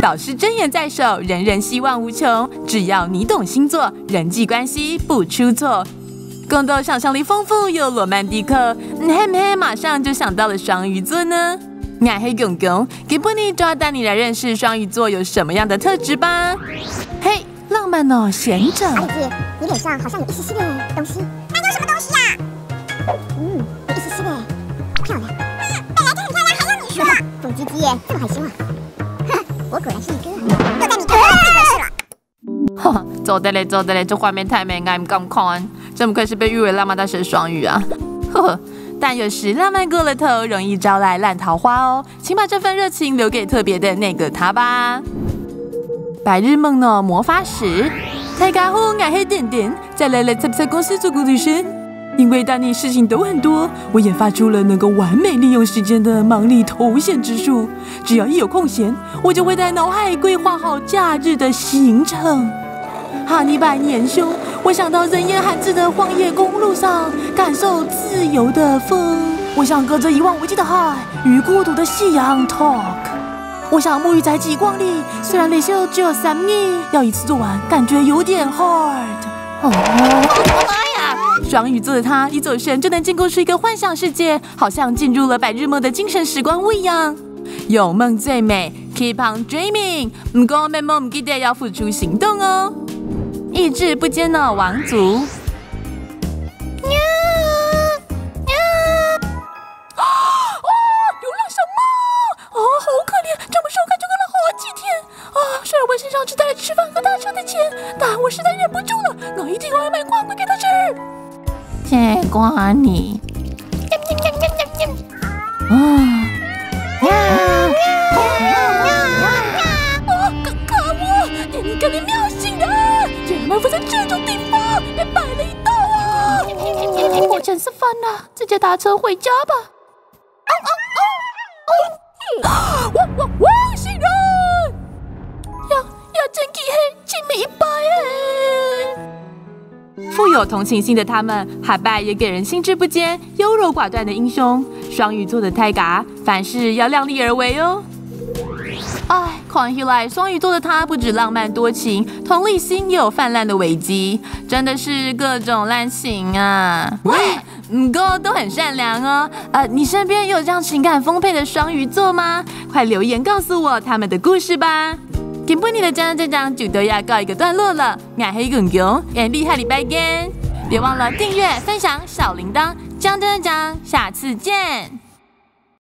导师真言在手，人人希望无穷。只要你懂星座，人际关系不出错。宫斗想象力丰富又罗曼蒂克，嘿嘿，马上就想到了双鱼座呢。俺黑公公，给不你就要带你来认识双鱼座有什么样的特质吧。嘿，浪漫哦，贤者。阿姐，你脸上好像有一丝丝的东西，那有什么东西呀？有一丝丝的，漂亮。本来就很漂亮，还要你说？腐唧唧耶，这么害羞啊？哼，我果然是一个又在你头上自了。哈，走的嘞，走的嘞，这画面太美，俺不敢看。真不愧是被誉为浪漫大师的双鱼啊！呵呵，但有时浪漫过了头，容易招来烂桃花哦。请把这份热情留给特别的那个他吧。白日梦呢？魔法使，大家好，俺黑点点，再来在公司做工读生。因为当你事情都很多，我研发出了能够完美利用时间的忙里偷闲之术。只要一有空闲，我就会在脑海规划好假日的行程。哈尼拜年兄，我想到人烟罕至的荒野公路上，感受自由的风。我想隔着一望无际的海与孤独的夕阳 talk。我想沐浴在极光里，虽然累秀只有3米，要一次做完，感觉有点 hard。哦，妈呀！双鱼座的他一走神就能建构出一个幻想世界，好像进入了白日梦的精神时光屋一样。有梦最美 ，keep on dreaming。不过美梦不记得要付出行动哦。意志不坚的王族。流浪小猫，好可怜，这么瘦，感觉饿了好几天虽然我身上只带了吃饭和搭车的钱，但我实在忍不住了，我一定要买瓜果给它吃。谢瓜你。可恶，你肯定喵醒的，竟然埋伏在这种地方，被摆了一道啊！我真是烦了，直接打车回家吧。我醒人，要真给黑，请明白哎。富有同情心的他们，海拜也给人心智不坚、优柔寡断的英雄。双鱼座的泰嘎，凡事要量力而为哦。看起来双鱼座的他不止浪漫多情，同理心也有泛滥的危机，真的是各种滥情啊！不过都很善良哦。你身边有这样情感丰沛的双鱼座吗？快留言告诉我他们的故事吧。今天的讲就都要告一个段落了，俺黑公公，俺厉害礼拜见！别忘了订阅、分享小铃铛，讲，下次见。